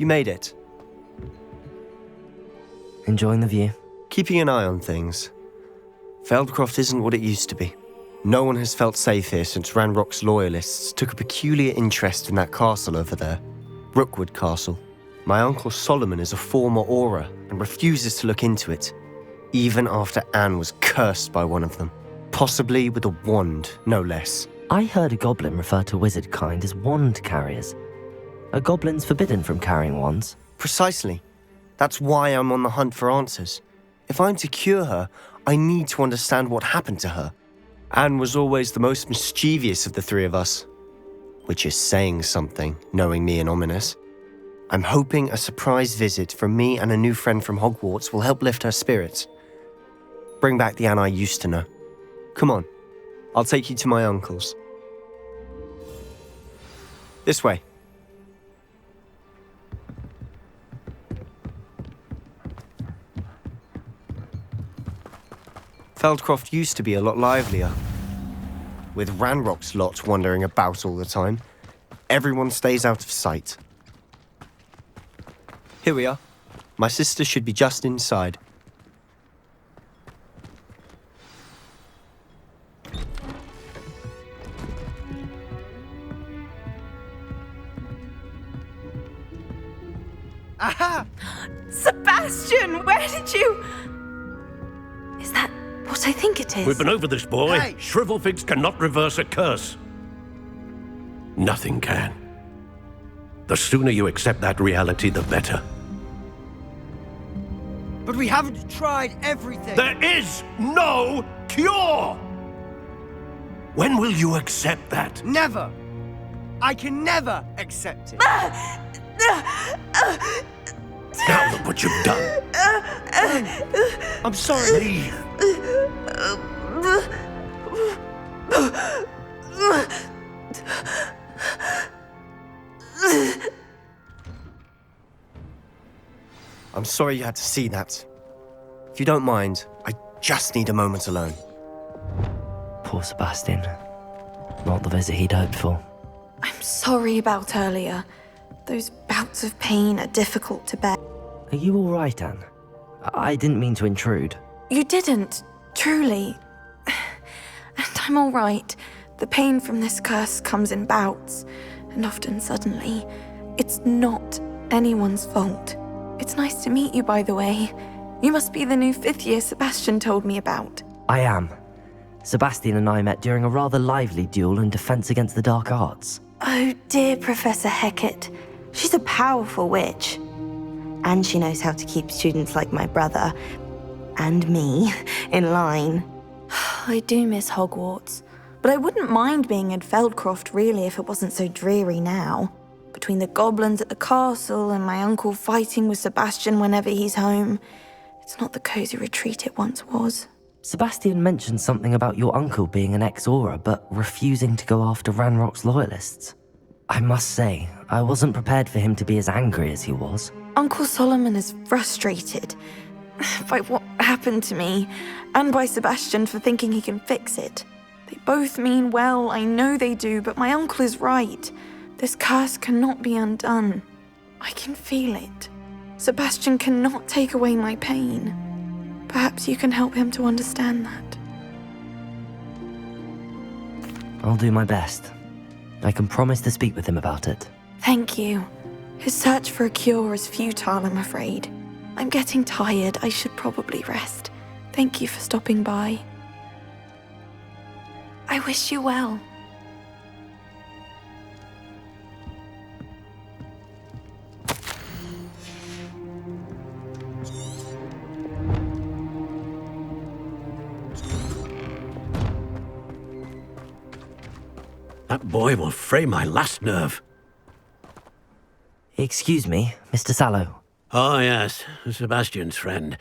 You made it. Enjoying the view? Keeping an eye on things. Feldcroft isn't what it used to be. No one has felt safe here since Ranrock's loyalists took a peculiar interest in that castle over there. Rookwood Castle. My uncle Solomon is a former Auror and refuses to look into it, even after Anne was cursed by one of them. Possibly with a wand, no less. I heard a goblin refer to wizard kind as wand carriers. Are goblins forbidden from carrying wands? Precisely. That's why I'm on the hunt for answers. If I'm to cure her, I need to understand what happened to her. Anne was always the most mischievous of the three of us. Which is saying something, knowing me and Ominous. I'm hoping a surprise visit from me and a new friend from Hogwarts will help lift her spirits. Bring back the Anne I used to know. Come on, I'll take you to my uncle's. This way. Feldcroft used to be a lot livelier. With Ranrock's lot wandering about all the time, everyone stays out of sight. Here we are. My sister should be just inside. Aha! Sebastian, where did you... Is that what I think it is? We've been over this, boy. Hey! Shrivelfigs cannot reverse a curse. Nothing can. The sooner you accept that reality, the better. But we haven't tried everything. There is no cure! When will you accept that? Never. I can never accept it. Now look what you've done. I'm sorry. Leave. I'm sorry you had to see that. If you don't mind, I just need a moment alone. Poor Sebastian. Not the visit he'd hoped for. I'm sorry about earlier. Those bouts of pain are difficult to bear. Are you all right, Anne? I didn't mean to intrude. You didn't, truly. And I'm all right. The pain from this curse comes in bouts, and often suddenly. It's not anyone's fault. It's nice to meet you, by the way. You must be the new 5th year Sebastian told me about. I am. Sebastian and I met during a rather lively duel in Defense Against the Dark Arts. Oh, dear Professor Hecat. She's a powerful witch. And she knows how to keep students like my brother, and me, in line. I do miss Hogwarts, but I wouldn't mind being in Feldcroft, really, if it wasn't so dreary now. Between the goblins at the castle and my uncle fighting with Sebastian whenever he's home, it's not the cozy retreat it once was. Sebastian mentioned something about your uncle being an ex-Auror, but refusing to go after Ranrock's loyalists. I must say, I wasn't prepared for him to be as angry as he was. Uncle Solomon is frustrated by what happened to me, and by Sebastian for thinking he can fix it. They both mean well, I know they do, but my uncle is right. This curse cannot be undone. I can feel it. Sebastian cannot take away my pain. Perhaps you can help him to understand that. I'll do my best. I can promise to speak with him about it. Thank you. His search for a cure is futile, I'm afraid. I'm getting tired. I should probably rest. Thank you for stopping by. I wish you well. That boy will fray my last nerve. Excuse me, Mr. Sallow. Oh, yes, Sebastian's friend.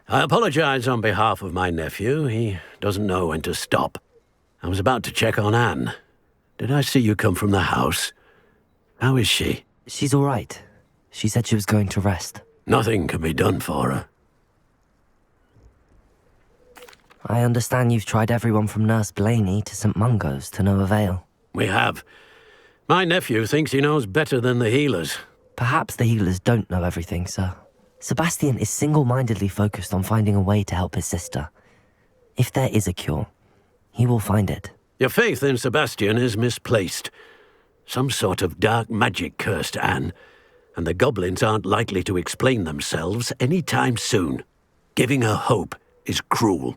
I apologize on behalf of my nephew. He doesn't know when to stop. I was about to check on Anne. Did I see you come from the house? How is she? She's all right. She said she was going to rest. Nothing can be done for her. I understand you've tried everyone from Nurse Blaney to St. Mungo's to no avail. We have. My nephew thinks he knows better than the healers. Perhaps the healers don't know everything, sir. Sebastian is single-mindedly focused on finding a way to help his sister. If there is a cure, he will find it. Your faith in Sebastian is misplaced. Some sort of dark magic cursed Anne, and the goblins aren't likely to explain themselves any time soon. Giving her hope is cruel.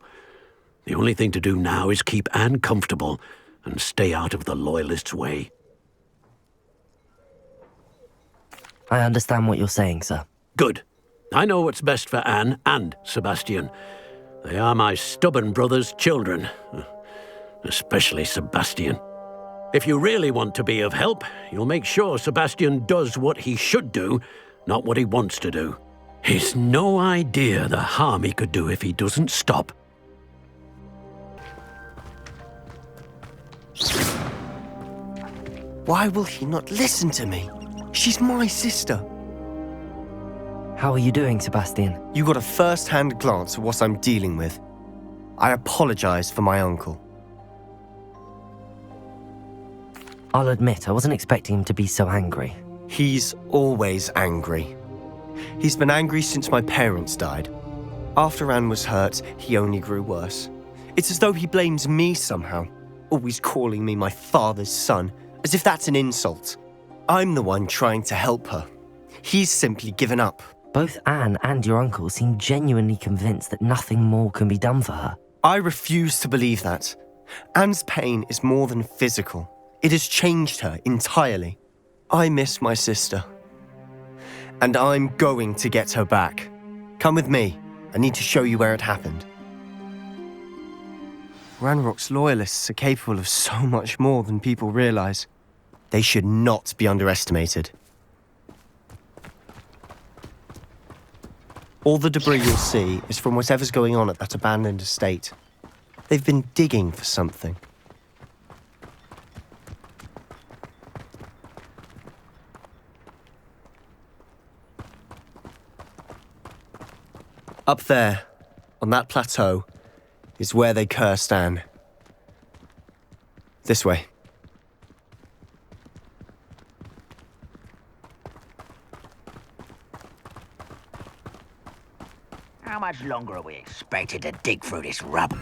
The only thing to do now is keep Anne comfortable and stay out of the Loyalists' way. I understand what you're saying, sir. Good. I know what's best for Anne and Sebastian. They are my stubborn brother's children. Especially Sebastian. If you really want to be of help, you'll make sure Sebastian does what he should do, not what he wants to do. He's no idea the harm he could do if he doesn't stop. Why will he not listen to me? She's my sister. How are you doing, Sebastian? You got a first-hand glance at what I'm dealing with. I apologize for my uncle. I'll admit, I wasn't expecting him to be so angry. He's always angry. He's been angry since my parents died. After Anne was hurt, he only grew worse. It's as though he blames me somehow, always calling me my father's son, as if that's an insult. I'm the one trying to help her. He's simply given up. Both Anne and your uncle seem genuinely convinced that nothing more can be done for her. I refuse to believe that. Anne's pain is more than physical. It has changed her entirely. I miss my sister. And I'm going to get her back. Come with me. I need to show you where it happened. Ranrock's Loyalists are capable of so much more than people realize. They should not be underestimated. All the debris you'll see is from whatever's going on at that abandoned estate. They've been digging for something. Up there, on that plateau, is where they cursed Anne. This way. How much longer are we expected to dig through this rubble?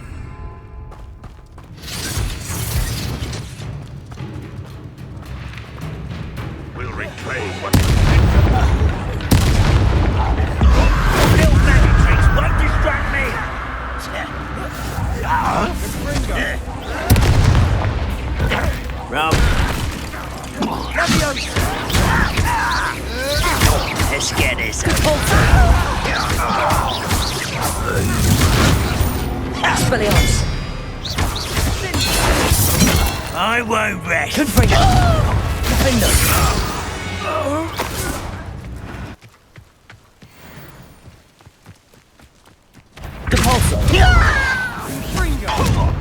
We'll reclaim what Little magic tricks won't distract me! Rob. Let's get this Expelliarmus! I won't rest. Confringo! Defendo! Depulso!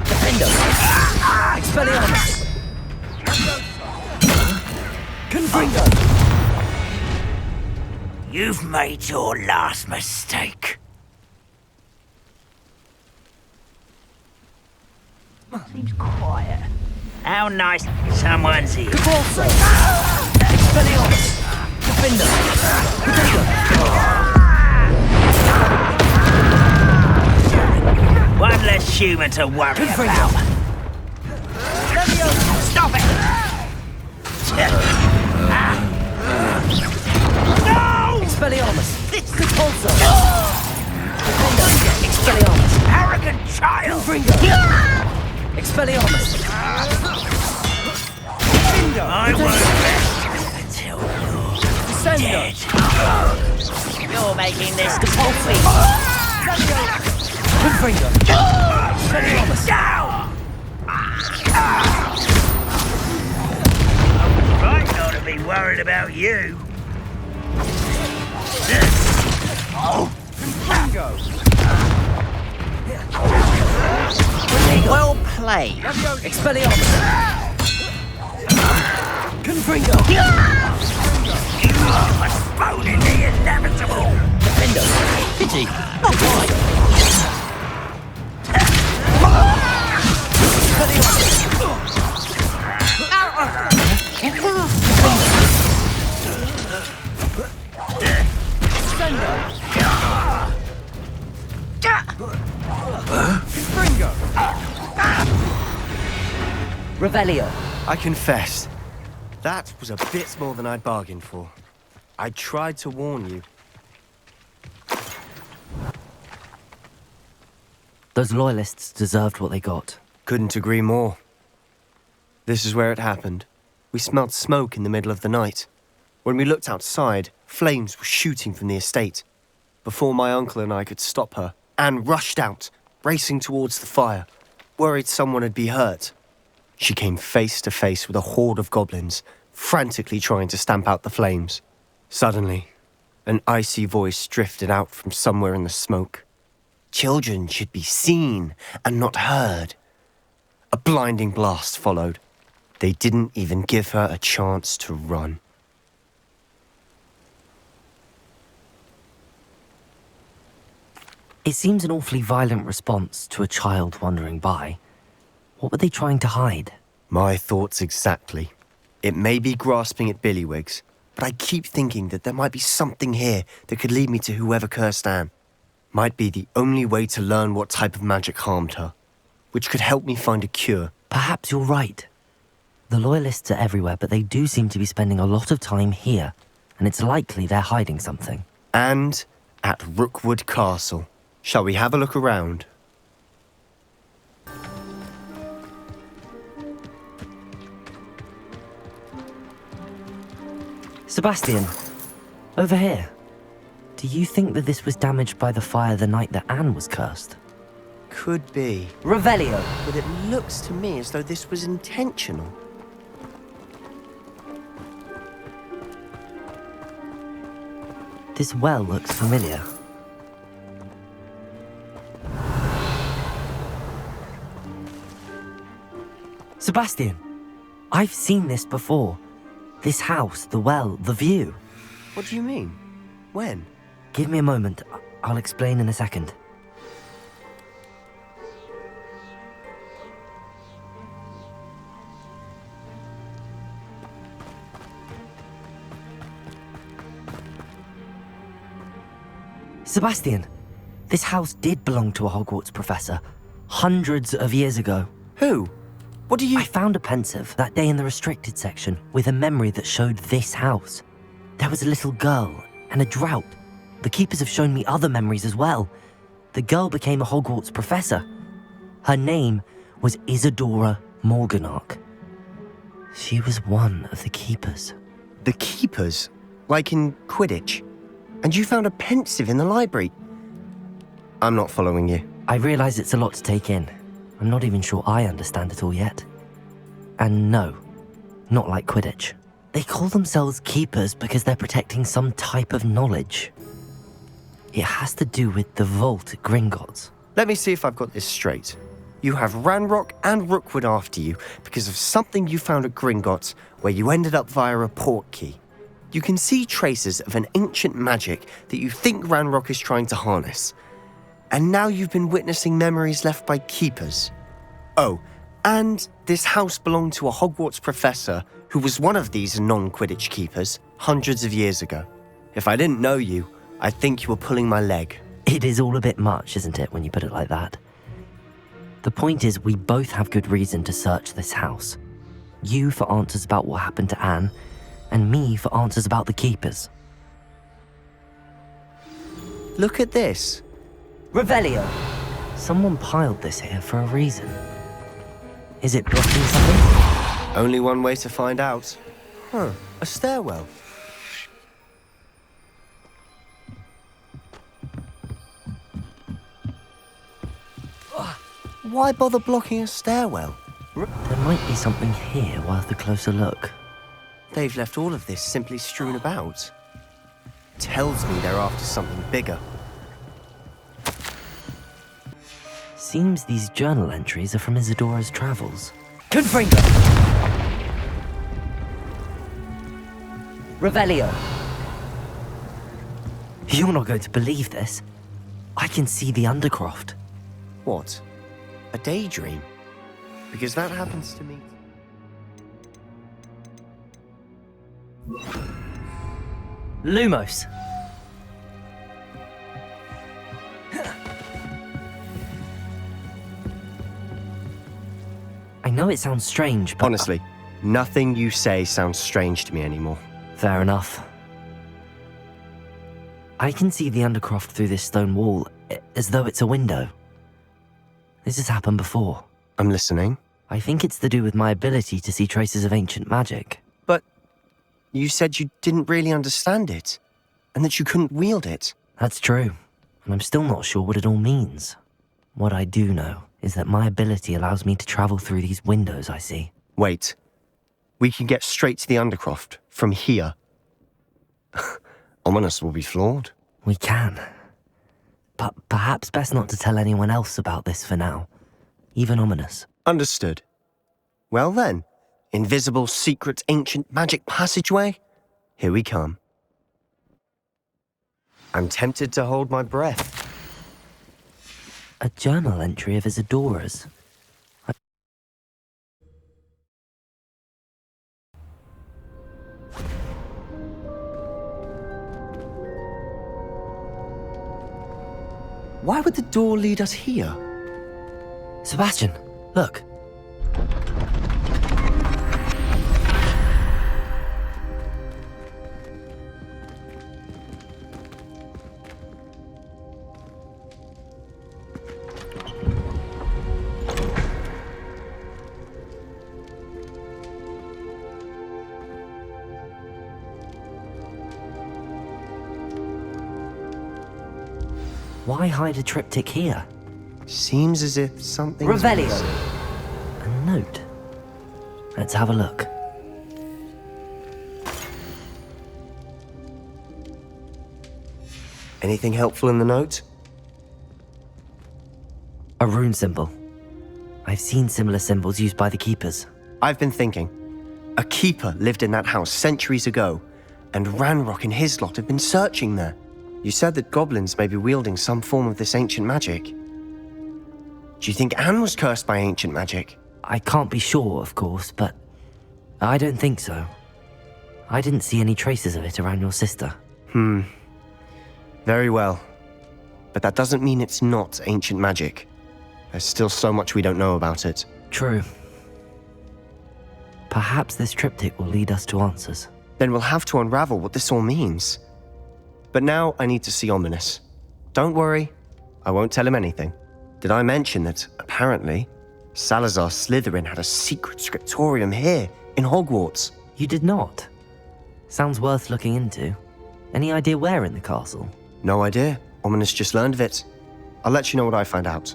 Defendo! Expelliarmus! Confringo! You've made your last mistake. Seems quiet. How nice someone's here. Depulso! Expelliarmus! Defendo! One less human to worry Confringo! about. Stop it! No! Expelliarmus! Depulso! Defendo! Expelliarmus! Arrogant child! Confringo! Expelliarmus! I won't rest until you're dead. You're making this compulsory. Confringo! Expelliarmus! Down! Right not to be worried about you. Well played. Expelliarmus! Confringo! Postponing the inevitable. Defendo! Pity! Not quite! Fringo! Revelio. I confess, that was a bit more than I'd bargained for. I tried to warn you. Those loyalists deserved what they got. Couldn't agree more. This is where it happened. We smelled smoke in the middle of the night. When we looked outside, flames were shooting from the estate. Before my uncle and I could stop her, Anne rushed out, racing towards the fire, worried someone would be hurt. She came face to face with a horde of goblins, frantically trying to stamp out the flames. Suddenly, an icy voice drifted out from somewhere in the smoke. Children should be seen and not heard. A blinding blast followed. They didn't even give her a chance to run. It seems an awfully violent response to a child wandering by. What were they trying to hide? My thoughts exactly. It may be grasping at billywhigs, but I keep thinking that there might be something here that could lead me to whoever cursed Anne. Might be the only way to learn what type of magic harmed her, which could help me find a cure. Perhaps you're right. The loyalists are everywhere, but they do seem to be spending a lot of time here, and it's likely they're hiding something. And at Rookwood Castle. Shall we have a look around? Sebastian, over here. Do you think that this was damaged by the fire the night that Anne was cursed? Could be. Revelio. But it looks to me as though this was intentional. This well looks familiar. Sebastian, I've seen this before. This house, the well, the view. What do you mean? When? Give me a moment. I'll explain in a second. Sebastian, this house did belong to a Hogwarts professor, hundreds of years ago. Who? What do you... I found a pensive that day in the restricted section with a memory that showed this house. There was a little girl and a drought. The keepers have shown me other memories as well. The girl became a Hogwarts professor. Her name was Isadora Morganach. She was one of the keepers. The keepers? Like in Quidditch? And you found a pensive in the library? I'm not following you. I realize it's a lot to take in. I'm not even sure I understand it all yet. And no, not like Quidditch. They call themselves keepers because they're protecting some type of knowledge. It has to do with the vault at Gringotts. Let me see if I've got this straight. You have Ranrock and Rookwood after you because of something you found at Gringotts where you ended up via a portkey. You can see traces of an ancient magic that you think Ranrock is trying to harness. And now you've been witnessing memories left by keepers. Oh, and this house belonged to a Hogwarts professor who was one of these non-Quidditch keepers hundreds of years ago. If I didn't know you, I'd think you were pulling my leg. It is all a bit much, isn't it, when you put it like that? The point is, we both have good reason to search this house. You for answers about what happened to Anne, and me for answers about the keepers. Look at this. Revelio! Someone piled this here for a reason. Is it blocking something? Only one way to find out. A stairwell. Why bother blocking a stairwell? There might be something here worth a closer look. They've left all of this simply strewn about. Tells me they're after something bigger. Seems these journal entries are from Isadora's travels. Confringo! Revelio! You're not going to believe this. I can see the Undercroft. What? A daydream? Because that happens to me. Lumos, know it sounds strange, but... Honestly, nothing you say sounds strange to me anymore. Fair enough. I can see the Undercroft through this stone wall, as though it's a window. This has happened before. I'm listening. I think it's to do with my ability to see traces of ancient magic. But you said you didn't really understand it, and that you couldn't wield it. That's true, and I'm still not sure what it all means. What I do know is that my ability allows me to travel through these windows I see. Wait. We can get straight to the Undercroft from here. Ominous will be floored. We can. But perhaps best not to tell anyone else about this for now. Even Ominous. Understood. Well then, invisible, secret, ancient magic passageway? Here we come. I'm tempted to hold my breath. A journal entry of Isadora's. Why would the door lead us here? Sebastian, look. Why hide a triptych here? Seems as if something. Revelio! A note. Let's have a look. Anything helpful in the note? A rune symbol. I've seen similar symbols used by the keepers. I've been thinking. A keeper lived in that house centuries ago, and Ranrock and his lot have been searching there. You said that goblins may be wielding some form of this ancient magic. Do you think Anne was cursed by ancient magic? I can't be sure, of course, but I don't think so. I didn't see any traces of it around your sister. Very well. But that doesn't mean it's not ancient magic. There's still so much we don't know about it. True. Perhaps this triptych will lead us to answers. Then we'll have to unravel what this all means. But now I need to see Ominous. Don't worry, I won't tell him anything. Did I mention that, apparently, Salazar Slytherin had a secret scriptorium here, in Hogwarts? You did not? Sounds worth looking into. Any idea where in the castle? No idea. Ominous just learned of it. I'll let you know what I find out.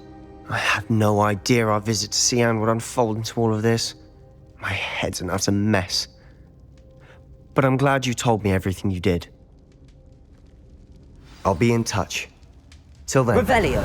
I had no idea our visit to Sian would unfold into all of this. My head's an utter mess. But I'm glad you told me everything you did. I'll be in touch. Till then. Revelio!